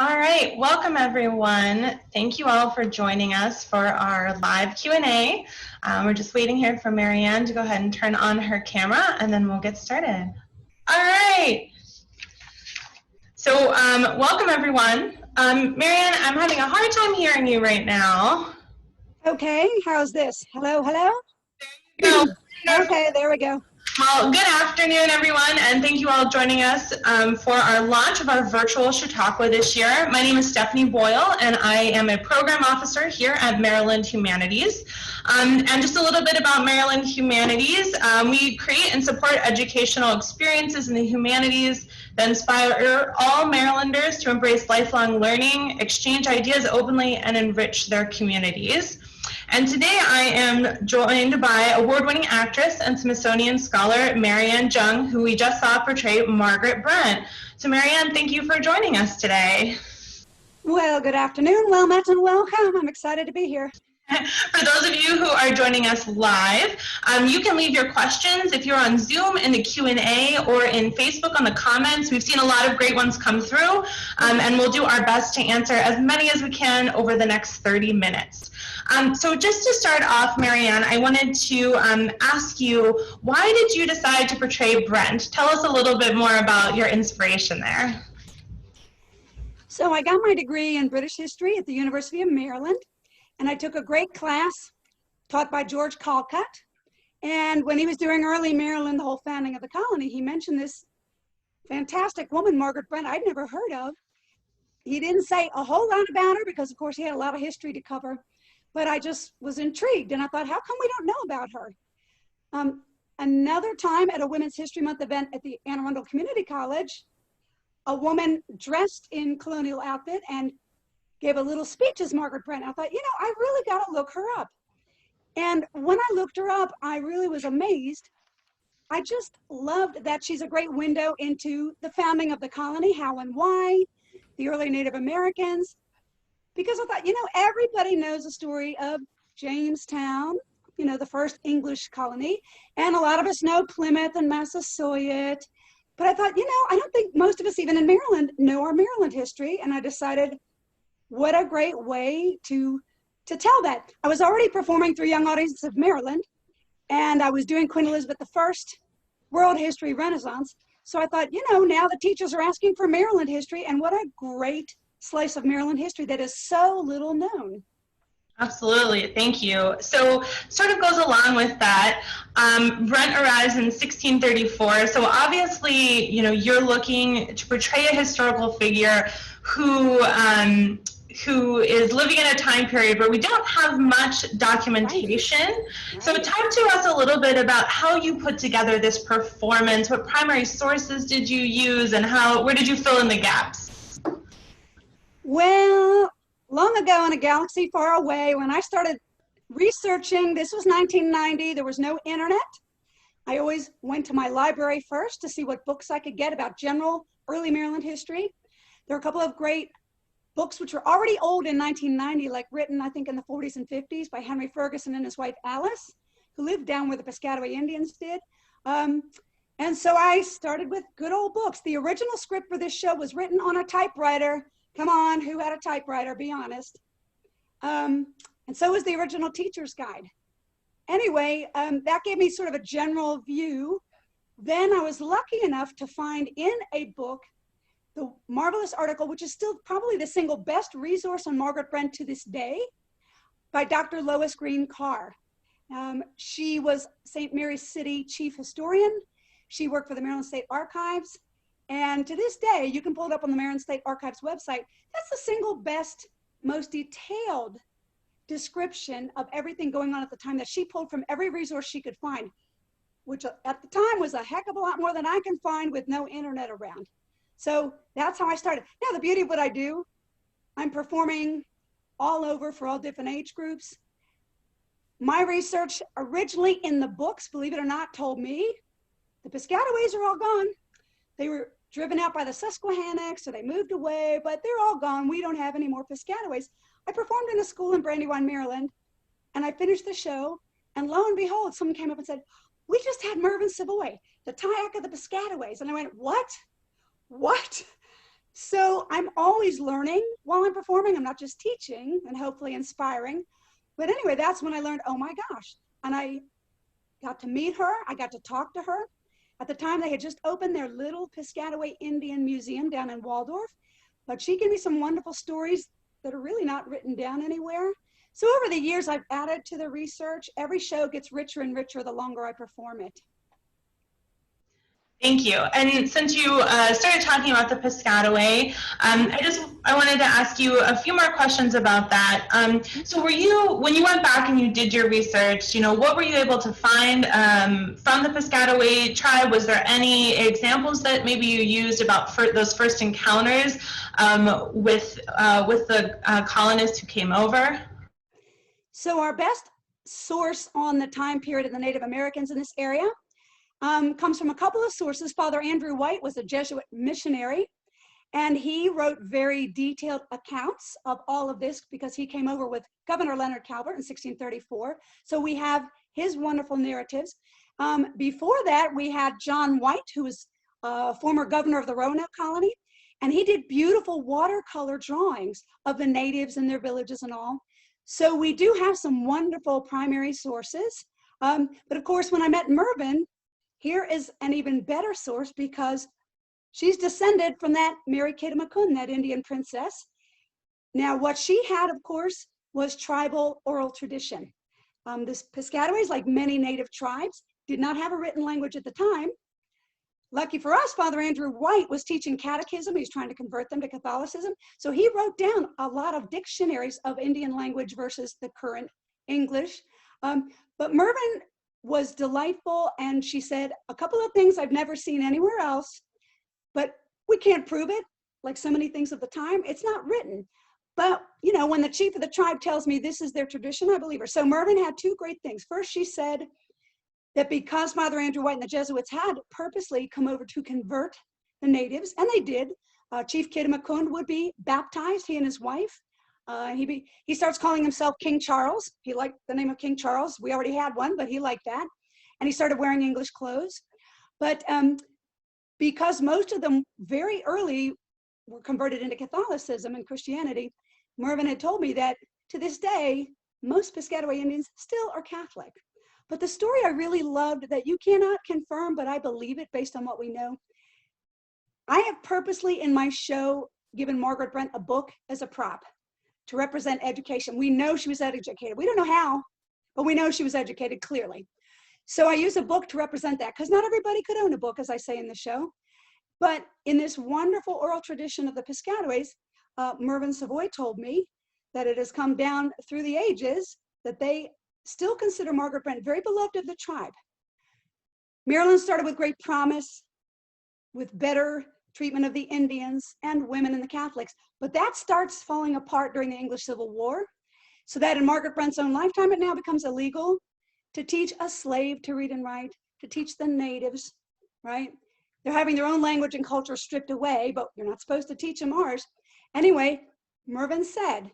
All right, welcome everyone. Thank you all for joining us for our live Q&A. We're just waiting here for Mary Ann to go ahead and turn on her camera and then we'll get started. All right. So welcome everyone. Mary Ann, I'm having a hard time hearing you right now. Okay, how's this? Hello, hello? No. Okay, there we go. Well, good afternoon, everyone, and thank you all joining us for our launch of our virtual Chautauqua this year. My name is Stephanie Boyle, and I am a program officer here at Maryland Humanities. And just a little bit about Maryland Humanities. We create and support educational experiences in the humanities that inspire all Marylanders to embrace lifelong learning, exchange ideas openly, and enrich their communities. And today I am joined by award-winning actress and Smithsonian scholar Mary Ann Jung, who we just saw portray Margaret Brent. So Mary Ann, thank you for joining us today. Well, good afternoon, well met and welcome. I'm excited to be here. For those of you who are joining us live, you can leave your questions if you're on Zoom in the Q&A or in Facebook on the comments. We've seen a lot of great ones come through, and we'll do our best to answer as many as we can over the next 30 minutes. So just to start off, Mary Ann, I wanted to ask you, why did you decide to portray Brent? Tell us a little bit more about your inspiration there. So I got my degree in British history at the University of Maryland, and I took a great class taught by George Calcutt. And when he was doing early Maryland, the whole founding of the colony, he mentioned this fantastic woman, Margaret Brent, I'd never heard of. He didn't say a whole lot about her because, of course, he had a lot of history to cover. But I just was intrigued, and I thought, how come we don't know about her? Another time at a Women's History Month event at the Anne Arundel Community College, a woman dressed in colonial outfit and gave a little speech as Margaret Brent. I thought, you know, I really got to look her up. And when I looked her up, I really was amazed. I just loved that she's a great window into the founding of the colony, how and why, the early Native Americans. Because I thought, you know, everybody knows the story of Jamestown, you know, the first English colony. And a lot of us know Plymouth and Massasoit. But I thought, you know, I don't think most of us, even in Maryland, know our Maryland history. And I decided, what a great way to tell that. I was already performing through young audiences of Maryland, and I was doing Queen Elizabeth I World History Renaissance. So I thought, you know, now the teachers are asking for Maryland history, and what a great slice of Maryland history that is so little known. Absolutely, thank you. So sort of goes along with that, Brent arrives in 1634. So obviously, you know, you're looking to portray a historical figure who is living in a time period where we don't have much documentation. Right. So talk to us a little bit about how you put together this performance. What primary sources did you use, and where did you fill in the gaps? Well, long ago in a galaxy far away, when I started researching, this was 1990, there was no internet. I always went to my library first to see what books I could get about general early Maryland history. There are a couple of great books which were already old in 1990, like written, I think, in the 40s and 50s by Henry Ferguson and his wife Alice, who lived down where the Piscataway Indians did. And so I started with good old books. The original script for this show was written on a typewriter. Come on, who had a typewriter? Be honest. And so was the original teacher's guide. Anyway, that gave me sort of a general view. Then I was lucky enough to find in a book the marvelous article, which is still probably the single best resource on Margaret Brent to this day, by Dr. Lois Green Carr. She was St. Mary's City chief historian. She worked for the Maryland State Archives. And to this day, you can pull it up on the Maryland State Archives website. That's the single best, most detailed description of everything going on at the time that she pulled from every resource she could find, which at the time was a heck of a lot more than I can find with no internet around. So that's how I started. Now, the beauty of what I do, I'm performing all over for all different age groups. My research originally in the books, believe it or not, told me the Piscataways are all gone. They were driven out by the Susquehannocks, or they moved away, but they're all gone. We don't have any more Piscataways. I performed in a school in Brandywine, Maryland, and I finished the show, and lo and behold, someone came up and said, we just had Mervyn Savoy, the Tyack of the Piscataways. And I went, what? So I'm always learning while I'm performing. I'm not just teaching and hopefully inspiring. But anyway, that's when I learned, oh my gosh. And I got to meet her. I got to talk to her. At the time, they had just opened their little Piscataway Indian Museum down in Waldorf. But she gave me some wonderful stories that are really not written down anywhere. So over the years, I've added to the research. Every show gets richer and richer the longer I perform it. Thank you. And since you started talking about the Piscataway, I wanted to ask you a few more questions about that. So when you went back and you did your research, what were you able to find from the Piscataway tribe? Was there any examples that maybe you used about those first encounters with the colonists who came over? So our best source on the time period of the Native Americans in this area comes from a couple of sources. Father Andrew White was a Jesuit missionary, and he wrote very detailed accounts of all of this because he came over with Governor Leonard Calvert in 1634. So we have his wonderful narratives. Before that, we had John White, who was former governor of the Roanoke colony, and he did beautiful watercolor drawings of the natives and their villages and all. So we do have some wonderful primary sources. But of course, when I met Mervyn, here is an even better source because she's descended from that Mary Kittimakun, that Indian princess. Now, what she had, of course, was tribal oral tradition. This Piscataways, like many native tribes, did not have a written language at the time. Lucky for us, Father Andrew White was teaching catechism. He's trying to convert them to Catholicism. So he wrote down a lot of dictionaries of Indian language versus the current English. But Mervyn was delightful, and she said a couple of things I've never seen anywhere else, but we can't prove it. Like so many things of the time, it's not written. But when the chief of the tribe tells me this is their tradition, I believe her. So Mervyn had two great things. First, she said that because Father Andrew White and the Jesuits had purposely come over to convert the natives, and they did, Chief Kittimakun would be baptized, he and his wife. He starts calling himself King Charles. He liked the name of King Charles. We already had one, but he liked that. And he started wearing English clothes. But because most of them very early were converted into Catholicism and Christianity, Mervyn had told me that to this day, most Piscataway Indians still are Catholic. But the story I really loved that you cannot confirm, but I believe it based on what we know. I have purposely in my show given Margaret Brent a book as a prop to represent education. We know she was educated. We don't know how, but we know she was educated clearly. So I use a book to represent that because not everybody could own a book, as I say in the show. But in this wonderful oral tradition of the Piscataways, Mervyn Savoy told me that it has come down through the ages that they still consider Margaret Brent very beloved of the tribe. Maryland started with great promise, with better treatment of the Indians and women and the Catholics. But that starts falling apart during the English Civil War, so that in Margaret Brent's own lifetime, it now becomes illegal to teach a slave to read and write, to teach the natives, right? They're having their own language and culture stripped away, but you're not supposed to teach them ours. Anyway, Mervyn said,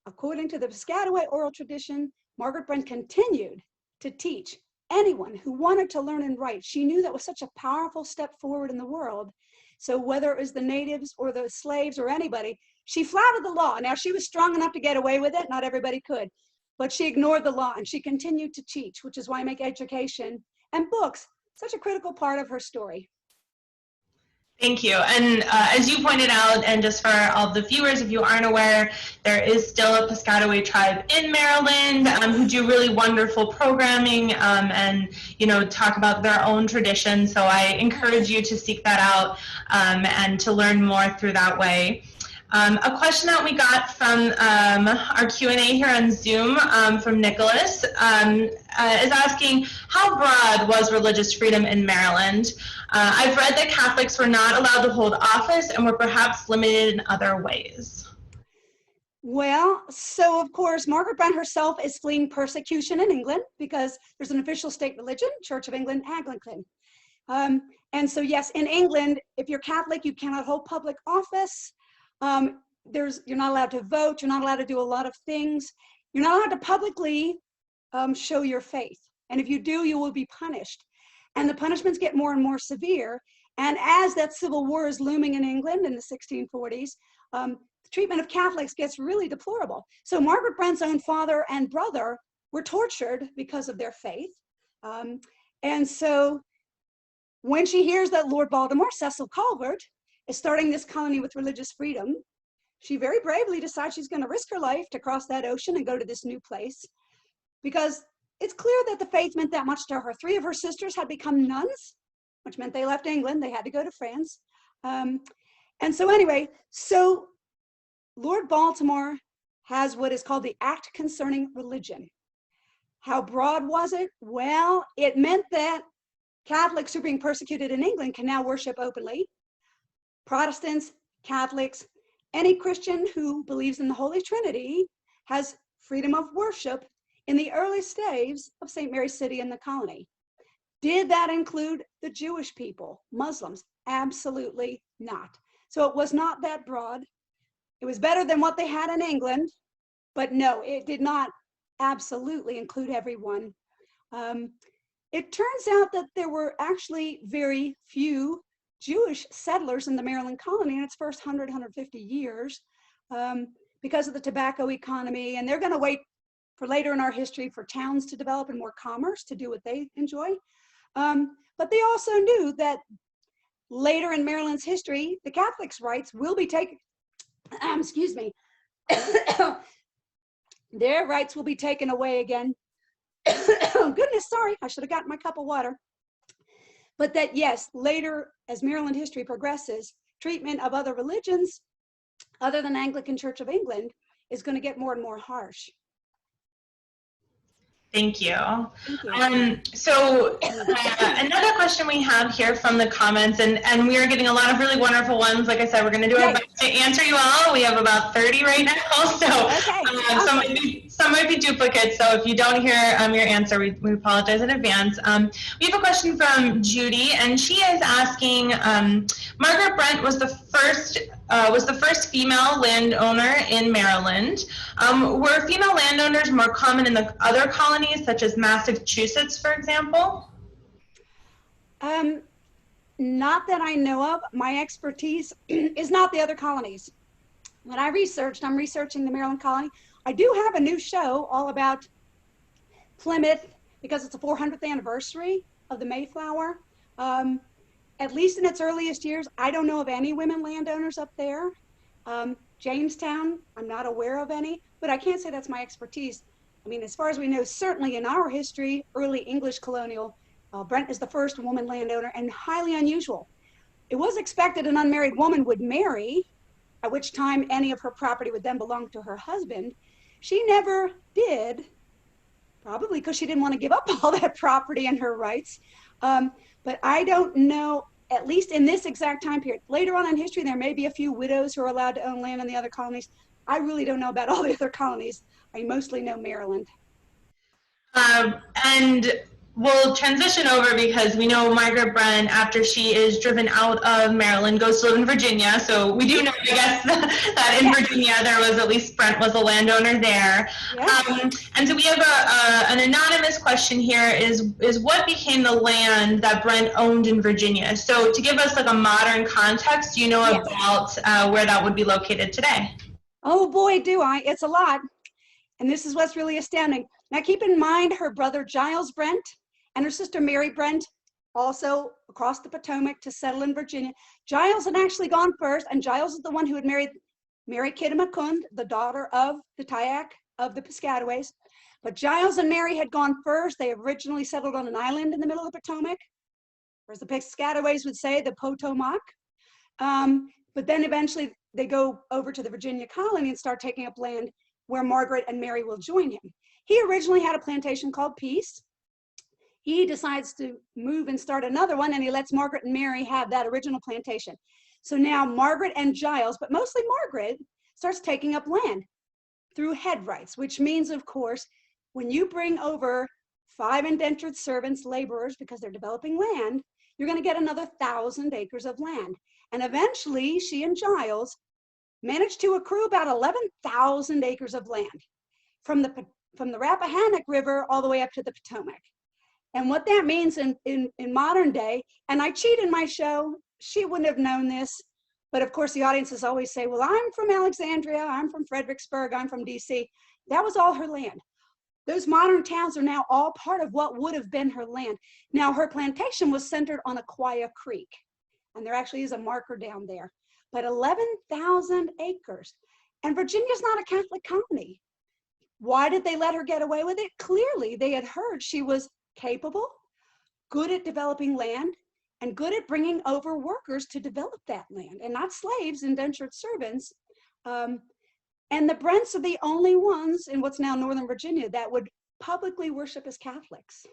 according to the Piscataway oral tradition, Margaret Brent continued to teach anyone who wanted to learn and write. She knew that was such a powerful step forward in the world. So whether it was the natives or the slaves or anybody, she flouted the law. Now, she was strong enough to get away with it. Not everybody could. But she ignored the law and she continued to teach, which is why I make education and books such a critical part of her story. Thank you. And as you pointed out, and just for all the viewers, if you aren't aware, there is still a Piscataway tribe in Maryland who do really wonderful programming and talk about their own traditions. So I encourage you to seek that out and to learn more through that way. A question that we got from our Q&A here on Zoom from Nicholas is asking, how broad was religious freedom in Maryland? I've read that Catholics were not allowed to hold office and were perhaps limited in other ways. Well, so of course, Margaret Brent herself is fleeing persecution in England because there's an official state religion, Church of England, Anglican. And so yes, in England, if you're Catholic, you cannot hold public office. You're not allowed to vote. You're not allowed to do a lot of things. You're not allowed to publicly show your faith. And if you do, you will be punished. And the punishments get more and more severe. And as that civil war is looming in England in the 1640s, the treatment of Catholics gets really deplorable. So Margaret Brent's own father and brother were tortured because of their faith. And so when she hears that Lord Baltimore, Cecil Calvert, is starting this colony with religious freedom, she very bravely decides she's going to risk her life to cross that ocean and go to this new place, because it's clear that the faith meant that much to her. 3 of her sisters had become nuns, which meant they left England. They had to go to France. And so anyway, so Lord Baltimore has what is called the Act Concerning Religion. How broad was it? Well, it meant that Catholics who are being persecuted in England can now worship openly. Protestants, Catholics, any Christian who believes in the Holy Trinity has freedom of worship in the earliest days of St. Mary's City in the colony. Did that include the Jewish people, Muslims? Absolutely not. So it was not that broad. It was better than what they had in England, but no, it did not absolutely include everyone. It turns out that there were actually very few Jewish settlers in the Maryland colony in its first 100, 150 years because of the tobacco economy, and they're going to wait for later in our history for towns to develop and more commerce to do what they enjoy. But they also knew that later in Maryland's history, the Catholics' rights will be taken, excuse me, their rights will be taken away again. Oh, goodness, sorry, I should have gotten my cup of water. But that, yes, later, as Maryland history progresses, treatment of other religions, other than Anglican Church of England, is going to get more and more harsh. Thank you. Thank you. So another question we have here from the comments, and we are getting a lot of really wonderful ones. Like I said, we're going to do our best to answer you all. We have about 30 right now, so Okay. some might be duplicates. So if you don't hear your answer, we apologize in advance. We have a question from Judy, and she is asking, Margaret Brent was the first female landowner in Maryland. Were female landowners more common in the other colonies, such as Massachusetts, for example? Not that I know of. My expertise is not the other colonies. When I'm researching the Maryland colony. I do have a new show all about Plymouth because it's the 400th anniversary of the Mayflower. At least in its earliest years, I don't know of any women landowners up there. Jamestown, I'm not aware of any, but I can't say that's my expertise. I mean, as far as we know, certainly in our history, early English colonial, Brent is the first woman landowner, and highly unusual. It was expected an unmarried woman would marry, at which time any of her property would then belong to her husband. She never did, probably because she didn't want to give up all that property and her rights. But I don't know, at least in this exact time period. Later on in history, there may be a few widows who are allowed to own land in the other colonies. I really don't know about all the other colonies. I mostly know Maryland. And we'll transition over because we know Margaret Brent, after she is driven out of Maryland, goes to live in Virginia. So we do know, I guess, that in Virginia there was, at least Brent was a landowner there. And so we have an anonymous question here, is what became the land that Brent owned in Virginia? So to give us like a modern context, do you know about where that would be located today? Oh boy, do I. It's a lot. And this is what's really astounding. Now keep in mind her brother Giles Brent and her sister Mary Brent also across the Potomac to settle in Virginia. Giles had actually gone first, and Giles is the one who had married Mary Kittamakund, the daughter of the Tyak of the Piscataways. But Giles and Mary had gone first. They originally settled on an island in the middle of the Potomac, or as the Piscataways would say, the Potomac. But then eventually they go over to the Virginia colony and start taking up land where Margaret and Mary will join him. He originally had a plantation called Peace. He decides to move and start another one, and he lets Margaret and Mary have that original plantation. So now Margaret and Giles, but mostly Margaret, starts taking up land through head rights, which means, of course, when you bring over 5 indentured servants, laborers, because they're developing land, you're going to get another 1,000 acres of land. And eventually, she and Giles managed to accrue about 11,000 acres of land from the Rappahannock River all the way up to the Potomac. And what that means in modern day, and I cheat in my show, she wouldn't have known this. But of course, the audiences always say, well, I'm from Alexandria, I'm from Fredericksburg, I'm from DC. That was all her land. Those modern towns are now all part of what would have been her land. Now, her plantation was centered on Aquia Creek, and there actually is a marker down there, but 11,000 acres. And Virginia's not a Catholic colony. Why did they let her get away with it? Clearly, they had heard she was capable, good at developing land, and good at bringing over workers to develop that land, and not slaves, indentured servants. And the Brents are the only ones in what's now Northern Virginia that would publicly worship as Catholics.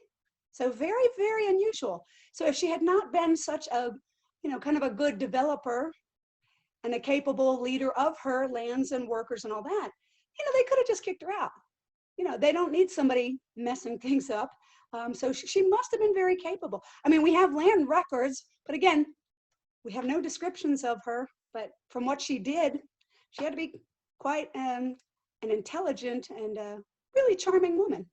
So very, very unusual. So if she had not been such a, kind of a good developer and a capable leader of her lands and workers and all that, they could have just kicked her out. They don't need somebody messing things up. So she must have been very capable. I mean, we have land records, but again, we have no descriptions of her, but from what she did, she had to be quite an intelligent and really charming woman.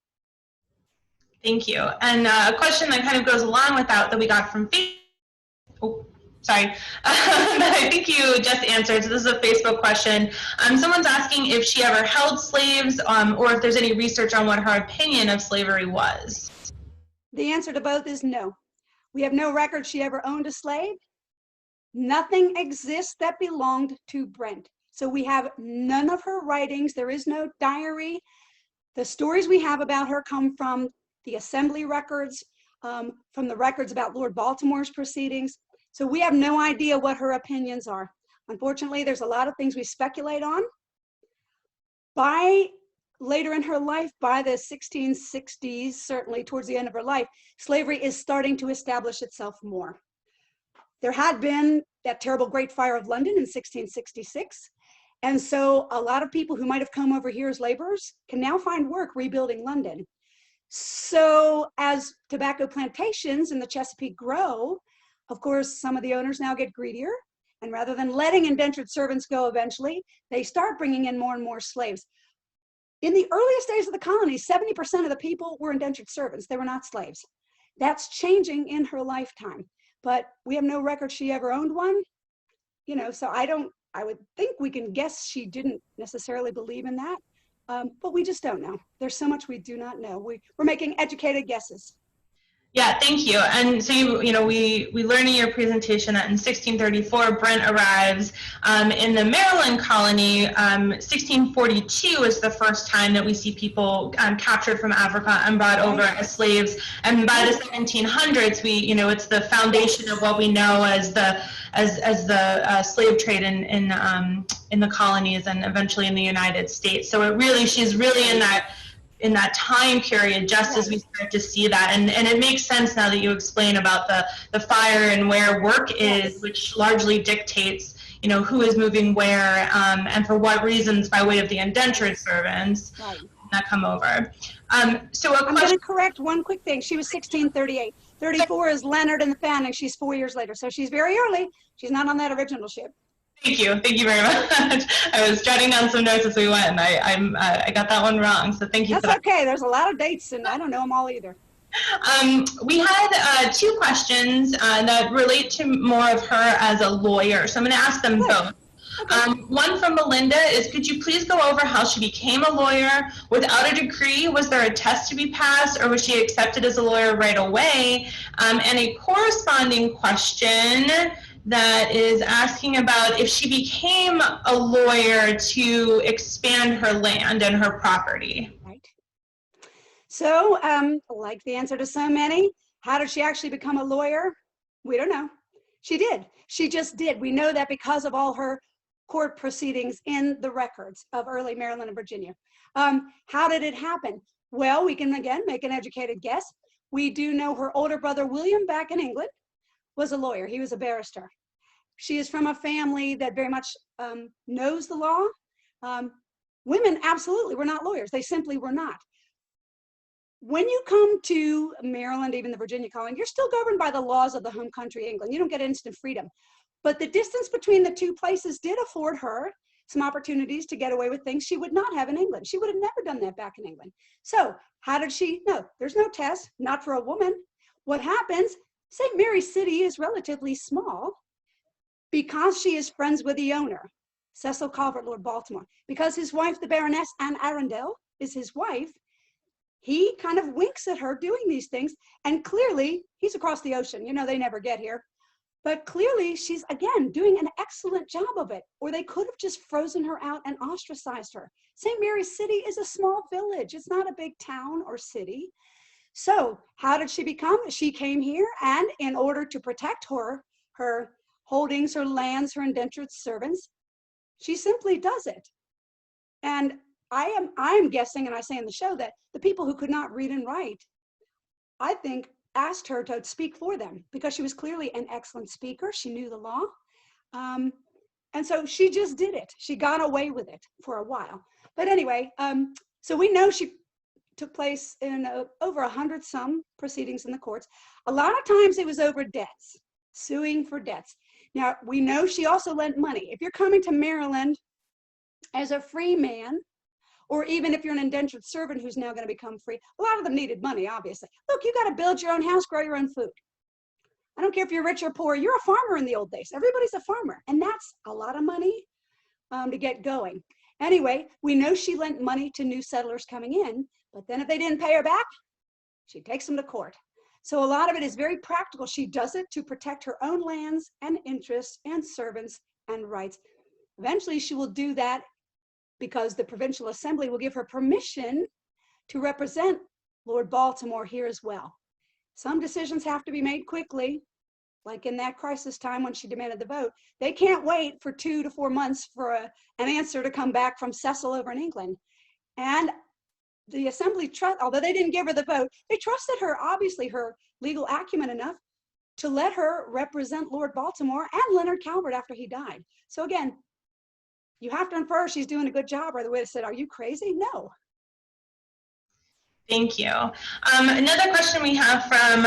Thank you. And a question that kind of goes along with that we got from Facebook. Oh, sorry. That I think you just answered. So this is a Facebook question. Someone's asking if she ever held slaves or if there's any research on what her opinion of slavery was. The answer to both is no. We have no record she ever owned a slave. Nothing exists that belonged to Brent. So we have none of her writings. There is no diary. The stories we have about her come from the assembly records, from the records about Lord Baltimore's proceedings. So we have no idea what her opinions are. Unfortunately, there's a lot of things we speculate on. By later in her life, by the 1660s, certainly towards the end of her life, slavery is starting to establish itself more. There had been that terrible Great Fire of London in 1666. And so a lot of people who might have come over here as laborers can now find work rebuilding London. So as tobacco plantations in the Chesapeake grow, of course, some of the owners now get greedier. And rather than letting indentured servants go eventually, they start bringing in more and more slaves. In the earliest days of the colony, 70% of the people were indentured servants. They were not slaves. That's changing in her lifetime. But we have no record she ever owned one. So I would think we can guess she didn't necessarily believe in that, but we just don't know. There's so much we do not know. We're making educated guesses. Yeah, thank you. And so we learned in your presentation that in 1634 Brent arrives in the Maryland colony. 1642 is the first time that we see people captured from Africa and brought over as slaves. And by the 1700s, it's the foundation of what we know as the slave trade in the colonies and eventually in the United States. So she's really in that time period, just as we start to see that. And it makes sense now that you explain about the fire and where work is, which largely dictates, who is moving where and for what reasons by way of the indentured servants that come over. So I'm going to correct one quick thing. She was 1638. 34 is Leonard and the Founding. She's 4 years later. So she's very early. She's not on that original ship. Thank you very much. I was jotting down some notes as we went, and I got that one wrong. So thank you. That's okay. There's a lot of dates, and I don't know them all either. We had two questions that relate to more of her as a lawyer. So I'm going to ask them both. Okay. One from Melinda is, could you please go over how she became a lawyer without a degree? Was there a test to be passed, or was she accepted as a lawyer right away? And a corresponding question that is asking about if she became a lawyer to expand her land and her property. Right. So, like the answer to so many, how did she actually become a lawyer? We don't know. She did. She just did. We know that because of all her court proceedings in the records of early Maryland and Virginia. How did it happen? Well, we can again make an educated guess. We do know her older brother, William, back in England, was a lawyer. He was a barrister. She is from a family that very much knows the law. Women absolutely were not lawyers. They simply were not. When you come to Maryland, even the Virginia colony, you're still governed by the laws of the home country, England. You don't get instant freedom. But the distance between the two places did afford her some opportunities to get away with things she would not have in England. She would have never done that back in England. So how did she? No, there's no test, not for a woman. What happens, St. Mary's City is relatively small. because she is friends with the owner, Cecil Calvert, Lord Baltimore, because his wife, the Baroness Anne Arundel, is his wife, he kind of winks at her doing these things. And clearly, he's across the ocean. You know, they never get here. But clearly, she's, again, doing an excellent job of it. Or they could have just frozen her out and ostracized her. St. Mary's City is a small village. It's not a big town or city. So how did she become? She came here, and in order to protect her holdings, her lands, her indentured servants, she simply does it. And I'm guessing, and I say in the show, that the people who could not read and write, I think, asked her to speak for them because she was clearly an excellent speaker. She knew the law. And so she just did it. She got away with it for a while. But anyway, so we know she took place in over 100 some proceedings in the courts. A lot of times it was over debts, suing for debts. Now, we know she also lent money. If you're coming to Maryland as a free man, or even if you're an indentured servant who's now going to become free, a lot of them needed money, obviously. Look, you got to build your own house, grow your own food. I don't care if you're rich or poor, you're a farmer in the old days. Everybody's a farmer, and that's a lot of money to get going. Anyway, we know she lent money to new settlers coming in, but then if they didn't pay her back, she takes them to court. So a lot of it is very practical. She does it to protect her own lands and interests and servants and rights. Eventually, she will do that because the Provincial Assembly will give her permission to represent Lord Baltimore here as well. Some decisions have to be made quickly, like in that crisis time when she demanded the vote. They can't wait for 2 to 4 months for an answer to come back from Cecil over in England. And the Assembly, although they didn't give her the vote, they trusted her, obviously her legal acumen enough to let her represent Lord Baltimore and Leonard Calvert after he died. So again, you have to infer she's doing a good job, or the way to say, are you crazy? No. Thank you. Another question we have from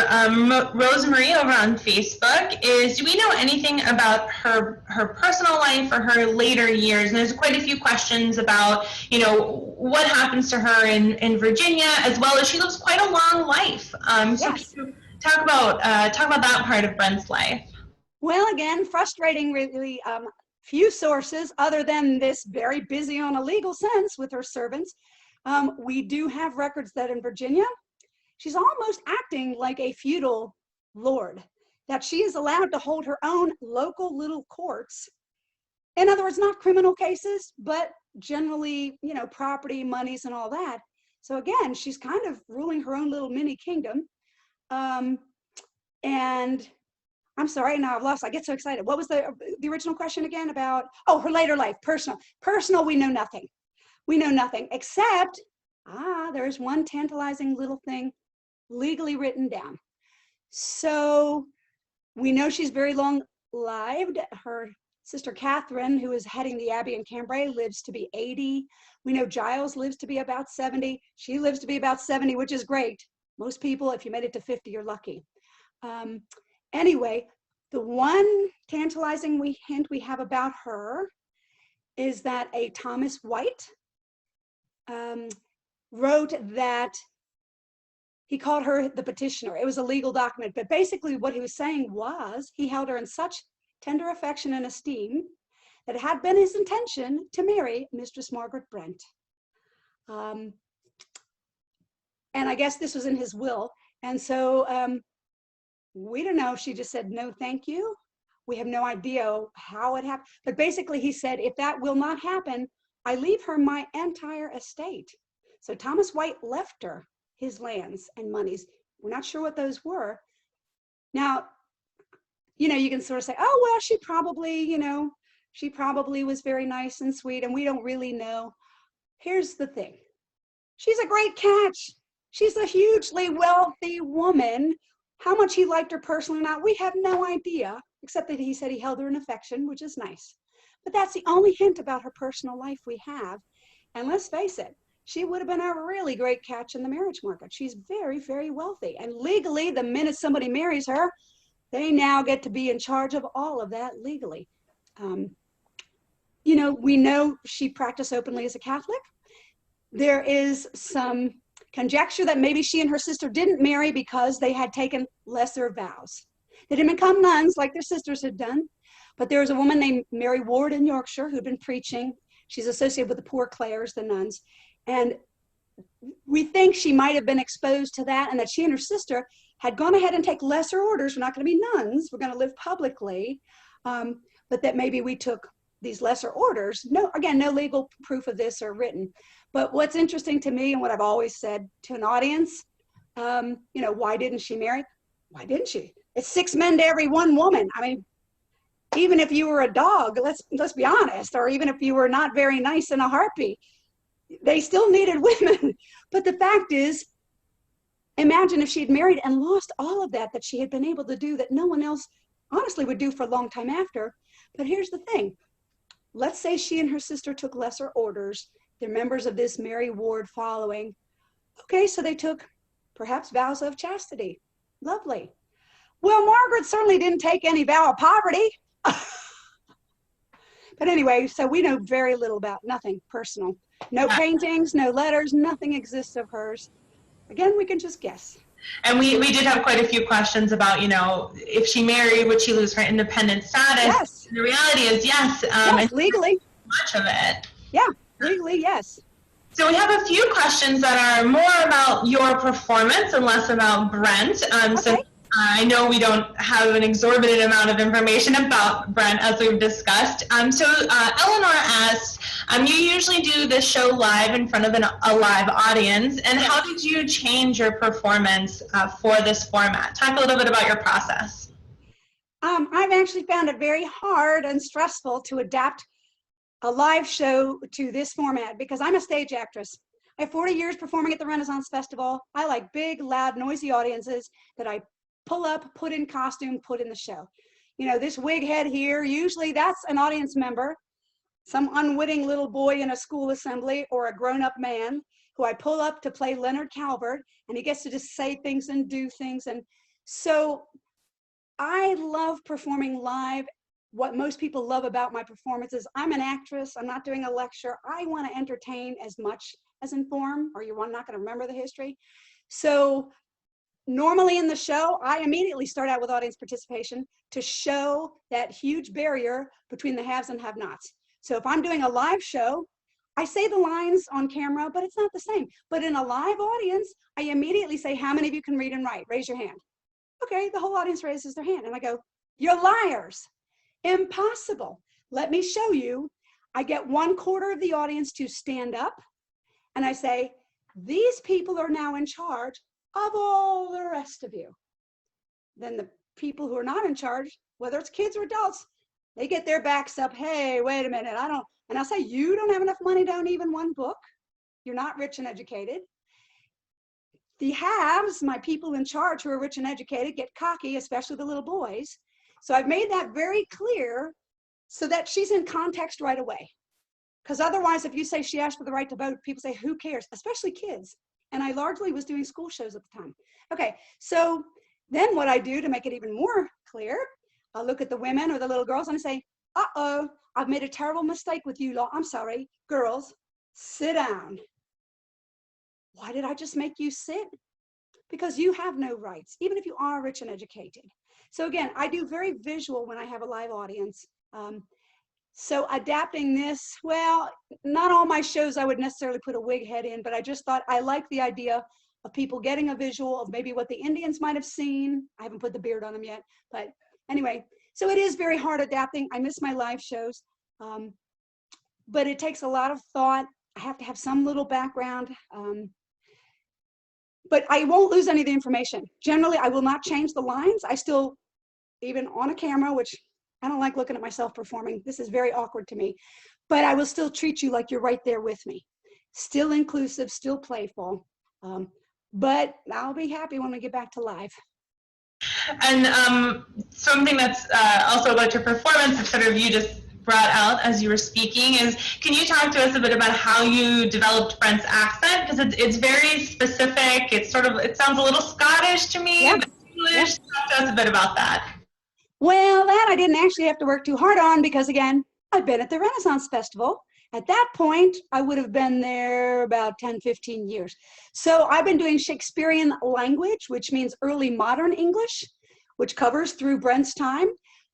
Rosemarie over on Facebook is, do we know anything about her personal life or her later years? And there's quite a few questions about, you know, what happens to her in Virginia, as well as she lives quite a long life. Yes. So talk about that part of Brent's life. Well, again, frustrating, really. Few sources other than this very busy on a legal sense with her servants. We do have records that in Virginia, she's almost acting like a feudal lord, that she is allowed to hold her own local little courts. In other words, not criminal cases, but generally, you know, property, monies, and all that. So again, she's kind of ruling her own little mini kingdom. And I'm sorry, now I've lost, I get so excited. What was the original question again about? Oh, her later life, personal. Personal, we know nothing. We know nothing, except, there's one tantalizing little thing legally written down. So we know she's very long-lived. Her sister Catherine, who is heading the Abbey in Cambrai, lives to be 80. We know Giles lives to be about 70. She lives to be about 70, which is great. Most people, if you made it to 50, you're lucky. Anyway, the one tantalizing hint we have about her is that a Thomas White wrote that he called her the petitioner. It was a legal document, but basically what he was saying was he held her in such tender affection and esteem that it had been his intention to marry Mistress Margaret Brent. And I guess this was in his will. And so we don't know if she just said, no, thank you. We have no idea how it happened. But basically he said, if that will not happen, I leave her my entire estate. So Thomas White left her his lands and monies. We're not sure what those were. Now, you know, you can sort of say, oh, well, she probably, you know, she probably was very nice and sweet, and we don't really know. Here's the thing. She's a great catch. She's a hugely wealthy woman. How much he liked her personally or not, we have no idea, except that he said he held her in affection, which is nice. But that's the only hint about her personal life we have. And let's face it, she would have been a really great catch in the marriage market. She's very, very wealthy. And legally, the minute somebody marries her, they now get to be in charge of all of that legally. You know, we know she practiced openly as a Catholic. There is some conjecture that maybe she and her sister didn't marry because they had taken lesser vows. They didn't become nuns like their sisters had done. But there was a woman named Mary Ward in Yorkshire who'd been preaching. She's associated with the Poor Clares, the nuns. And we think she might have been exposed to that, and that she and her sister had gone ahead and take lesser orders. We're not going to be nuns. We're going to live publicly. But that maybe we took these lesser orders. No, again, no legal proof of this or written. But what's interesting to me, and what I've always said to an audience, why didn't she marry? Why didn't she? It's 6 men to every 1 woman. I mean, even if you were a dog, let's be honest, or even if you were not very nice in a heartbeat, they still needed women. But the fact is, imagine if she had married and lost all of that she had been able to do that no one else honestly would do for a long time after. But here's the thing. Let's say she and her sister took lesser orders. They're members of this Mary Ward following. Okay, so they took perhaps vows of chastity. Lovely. Well, Margaret certainly didn't take any vow of poverty. But anyway, so we know very little about nothing personal. No paintings, no letters, nothing exists of hers. Again, we can just guess. And we did have quite a few questions about, if she married, would she lose her independent status? Yes. The reality is yes. Yes, legally. Much of it. Yeah, legally, yes. So we have a few questions that are more about your performance and less about Brent. So I know we don't have an exorbitant amount of information about Brent, as we've discussed. So Eleanor asked, you usually do this show live in front of a live audience, and how did you change your performance for this format? Talk a little bit about your process. I've actually found it very hard and stressful to adapt a live show to this format because I'm a stage actress. I have 40 years performing at the Renaissance Festival. I like big, loud, noisy audiences that I pull up, put in costume, put in the show. This wig head here, usually that's an audience member, some unwitting little boy in a school assembly or a grown-up man who I pull up to play Leonard Calvert, and he gets to just say things and do things. And so I love performing live. What most people love about my performances, I'm an actress, I'm not doing a lecture. I want to entertain as much as inform, or you're not going to remember the history. So normally in the show, I immediately start out with audience participation to show that huge barrier between the haves and have-nots. So if I'm doing a live show, I say the lines on camera, but it's not the same. But in a live audience, I immediately say, how many of you can read and write? Raise your hand. Okay, the whole audience raises their hand. And I go, you're liars. Impossible. Let me show you. I get 1/4 of the audience to stand up. And I say, these people are now in charge of all the rest of you. Then the people who are not in charge, whether it's kids or adults, they get their backs up. Hey, wait a minute. And I'll say, you don't have enough money to own even 1 book. You're not rich and educated. The haves, my people in charge who are rich and educated, get cocky, especially the little boys. So I've made that very clear so that she's in context right away. Because otherwise, if you say she asked for the right to vote, people say, who cares? Especially kids. And I largely was doing school shows at the time. Okay, so then what I do to make it even more clear, I'll look at the women or the little girls and I say, uh-oh, I've made a terrible mistake with you lot. I'm sorry. Girls, sit down. Why did I just make you sit? Because you have no rights, even if you are rich and educated. So again, I do very visual when I have a live audience. So adapting this, well, not all my shows I would necessarily put a wig head in, but I just thought I like the idea of people getting a visual of maybe what the Indians might have seen. I haven't put the beard on them yet, but anyway, so it is very hard adapting. I miss my live shows, but it takes a lot of thought. I have to have some little background, but I won't lose any of the information. Generally, I will not change the lines. I still, even on a camera, which I don't like looking at myself performing. This is very awkward to me, but I will still treat you like you're right there with me. Still inclusive, still playful, but I'll be happy when we get back to live. And something that's also about your performance that sort of you just brought out as you were speaking is, can you talk to us a bit about how you developed Brent's accent? Because it's very specific. It's sort of, it sounds a little Scottish to me, Yep. but English. Yep. Talk to us a bit about that. Well, that I didn't actually have to work too hard on because, again, I've been at the Renaissance Festival. At that point, I would have been there about 10, 15 years. So I've been doing Shakespearean language, which means early modern English, which covers through Brent's time.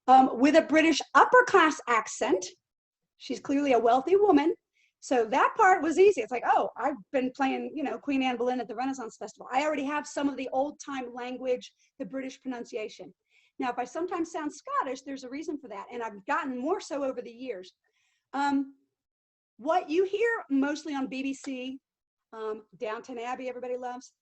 with a British upper class accent. She's clearly a wealthy woman. So that part was easy. It's like, oh, I've been playing, you know, Queen Anne Boleyn at the Renaissance Festival. I already have some of the old time language, the British pronunciation. Now, if I sometimes sound Scottish, there's a reason for that. And I've gotten more so over the years. What you hear mostly on BBC, Downton Abbey, everybody loves.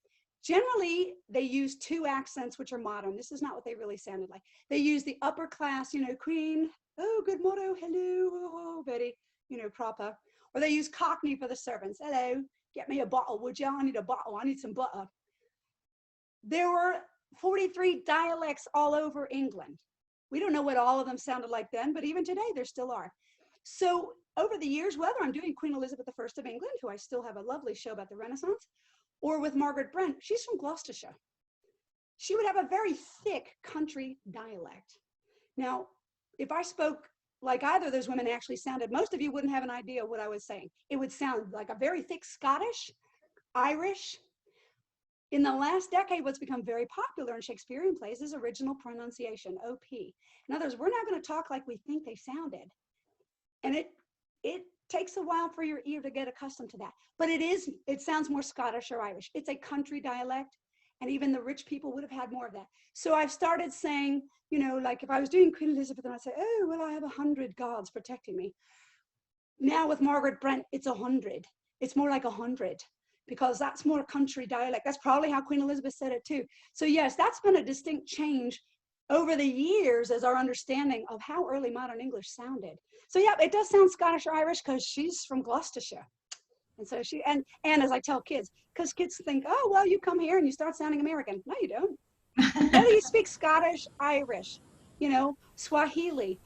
Generally, they use two accents, which are modern. This is not what they really sounded like. They use the upper class, you know, Queen, oh, good morrow, hello, oh, Betty, you know, proper. Or they use Cockney for the servants. Hello, get me a bottle, would you? I need a bottle, I need some butter. There were 43 dialects all over England. We don't know what all of them sounded like then, but even today, there still are. So over the years, whether I'm doing Queen Elizabeth I of England, who I still have a lovely show about the Renaissance, or with Margaret Brent, she's from Gloucestershire. She would have a very thick country dialect. Now, if I spoke like either of those women actually sounded, most of you wouldn't have an idea what I was saying. It would sound like a very thick Scottish, Irish. In the last decade, what's become very popular in Shakespearean plays is original pronunciation, OP. In other words, we're not going to talk like we think they sounded. And it takes a while for your ear to get accustomed to that. But it sounds more Scottish or Irish. It's a country dialect. And even the rich people would have had more of that. So I've started saying, you know, like if I was doing Queen Elizabeth and I'd say, oh, well, I have 100 gods protecting me. Now with Margaret Brent, it's 100. It's more like 100 because that's more country dialect. That's probably how Queen Elizabeth said it too. So yes, that's been a distinct change over the years as our understanding of how early modern English sounded. So yeah, it does sound Scottish or Irish because she's from Gloucestershire. And so and as I tell kids, because kids think, oh, well, you come here and you start sounding American. No, you don't. Whether you speak Scottish, Irish, you know, Swahili,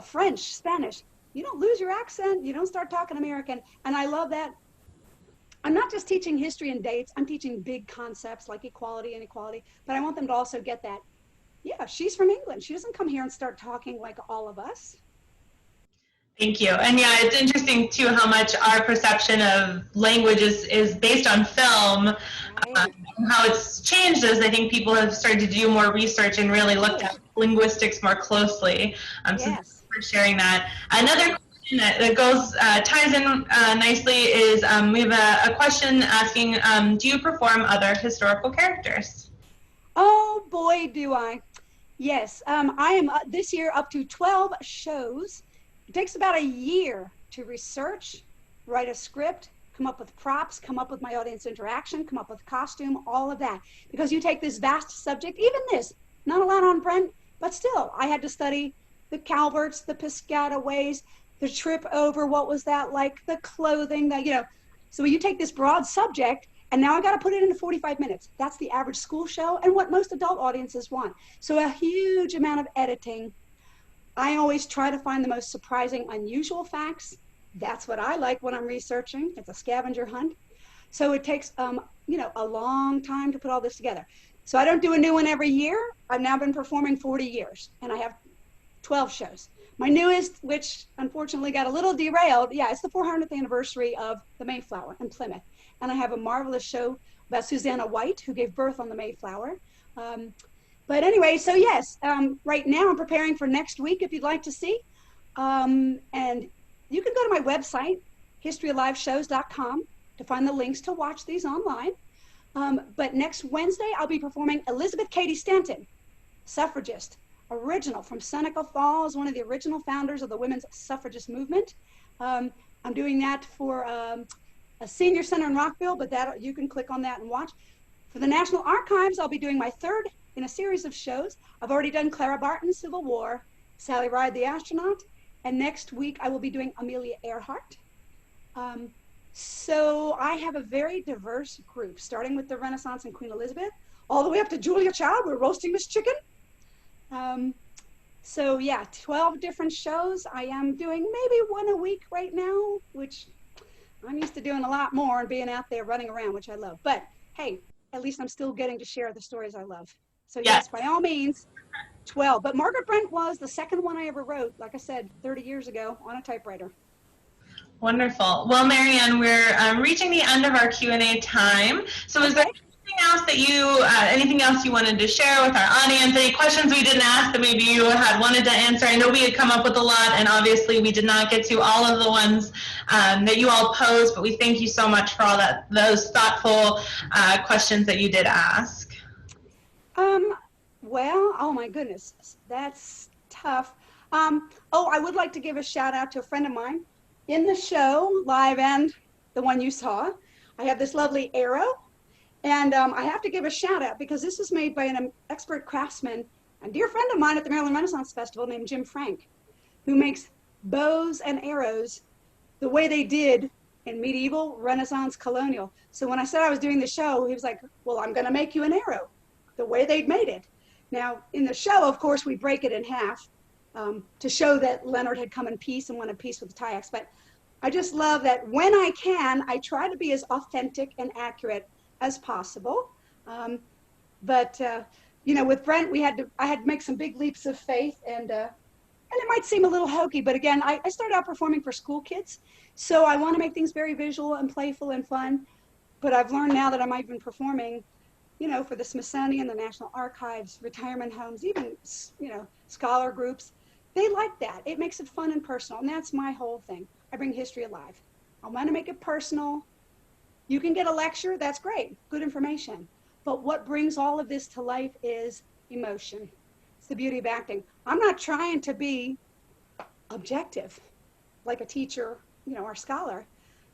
French, Spanish, you don't lose your accent. You don't start talking American. And I love that. I'm not just teaching history and dates. I'm teaching big concepts like equality and equality. But I want them to also get that, yeah, she's from England. She doesn't come here and start talking like all of us. Thank you. And yeah, it's interesting too how much our perception of language is based on film, Right. how it's changed as I think people have started to do more research and really looked at linguistics more closely. So Yes. thanks for sharing that. Another question that goes ties in nicely is we have a question asking, do you perform other historical characters? Oh boy, do I. Yes, I am this year up to 12 shows. It takes about a year to research, write a script, come up with props, come up with my audience interaction, come up with costume, all of that. Because you take this vast subject, even this, not a lot on Brent, but still, I had to study the Calverts, the Piscataways, the trip over, what was that like, the clothing, the, you know. So you take this broad subject, and now I got to put it into 45 minutes. That's the average school show and what most adult audiences want. So a huge amount of editing. I always try to find the most surprising, unusual facts. That's what I like when I'm researching. It's a scavenger hunt. So it takes, you know, a long time to put all this together. So I don't do a new one every year. I've now been performing 40 years, and I have 12 shows. My newest, which unfortunately got a little derailed, yeah, it's the 400th anniversary of the Mayflower in Plymouth. And I have a marvelous show about Susanna White, who gave birth on the Mayflower. But anyway, so yes, right now I'm preparing for next week if you'd like to see. And you can go to my website, historyaliveshows.com, to find the links to watch these online. But next Wednesday, I'll be performing Elizabeth Cady Stanton, suffragist, original from Seneca Falls, one of the original founders of the women's suffragist movement. I'm doing that for a senior center in Rockville, but that you can click on that and watch. For the National Archives, I'll be doing my third in a series of shows. I've already done Clara Barton's Civil War, Sally Ride the Astronaut, and next week I will be doing Amelia Earhart. So I have a very diverse group, starting with the Renaissance and Queen Elizabeth, all the way up to Julia Child. We're roasting this chicken. So yeah, 12 different shows. I am doing maybe one a week right now, which I'm used to doing a lot more and being out there running around, which I love. But hey, at least I'm still getting to share the stories I love. So yes, by all means, 12. But Margaret Brent was the second one I ever wrote, like I said, 30 years ago on a typewriter. Wonderful. Well, Mary Ann, we're reaching the end of our Q&A time. So is there anything else that anything else you wanted to share with our audience? Any questions we didn't ask that maybe you had wanted to answer? I know we had come up with a lot, and obviously we did not get to all of the ones that you all posed, but we thank you so much for all those thoughtful questions that you did ask. Well, oh my goodness, that's tough. Oh, I would like to give a shout out to a friend of mine in the show, live and the one you saw. I have this lovely arrow, and I have to give a shout out because this was made by an expert craftsman, a dear friend of mine at the Maryland Renaissance Festival named Jim Frank, who makes bows and arrows the way they did in medieval, Renaissance, colonial. So when I said I was doing the show, he was like, well, I'm going to make you an arrow the way they'd made it. Now, in the show, of course, we break it in half to show that Leonard had come in peace and won in peace with the Tyaks. But I just love that when I can, I try to be as authentic and accurate as possible. But you know, with Brent, I had to make some big leaps of faith, and it might seem a little hokey, but again, I started out performing for school kids, so I want to make things very visual and playful and fun. But I've learned now that I'm even performing, you know, for the Smithsonian, the National Archives, retirement homes, even, you know, scholar groups. They like that. It makes it fun and personal, and that's my whole thing. I bring history alive. I want to make it personal. You can get a lecture, that's great, good information. But what brings all of this to life is emotion. It's the beauty of acting. I'm not trying to be objective, like a teacher, you know, or scholar.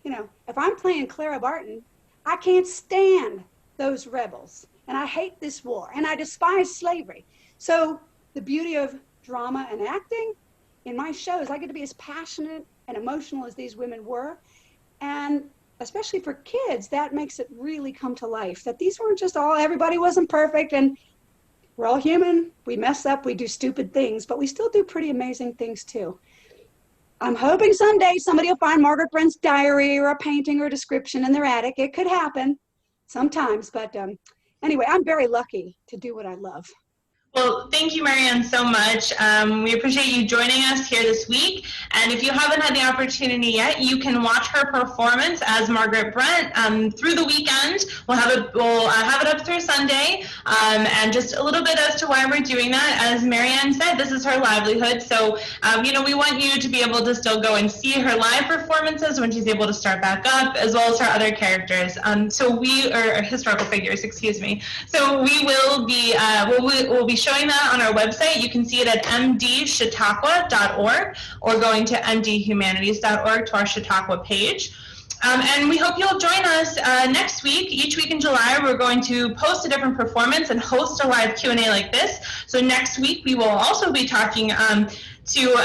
You know, if I'm playing Clara Barton, I can't stand those rebels, and I hate this war, and I despise slavery. So the beauty of drama and acting in my shows, I get to be as passionate and emotional as these women were, and especially for kids, that makes it really come to life, that these weren't just everybody wasn't perfect, and we're all human, we mess up, we do stupid things, but we still do pretty amazing things too. I'm hoping someday somebody will find Margaret Brent's diary or a painting or a description in their attic. It could happen sometimes, but anyway, I'm very lucky to do what I love. Well, thank you, Mary Ann, so much. We appreciate you joining us here this week. And if you haven't had the opportunity yet, you can watch her performance as Margaret Brent through the weekend. We'll have it up through Sunday. And just a little bit as to why we're doing that. As Mary Ann said, this is her livelihood. So, you know, we want you to be able to still go and see her live performances when she's able to start back up, as well as her other characters. Or historical figures, excuse me. So we will be, we'll be showing that on our website. You can see it at mdchautauqua.org or going to mdhumanities.org to our Chautauqua page. And we hope you'll join us next week. Each week in July, we're going to post a different performance and host a live Q&A like this. So next week, we will also be talking to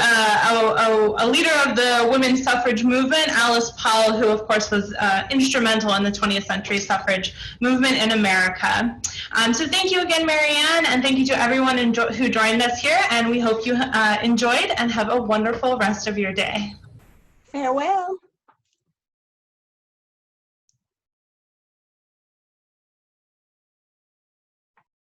a leader of the women's suffrage movement, Alice Paul, who of course was instrumental in the 20th century suffrage movement in America. So thank you again, Mary Ann, and thank you to everyone who joined us here, and we hope you enjoyed and have a wonderful rest of your day. Farewell.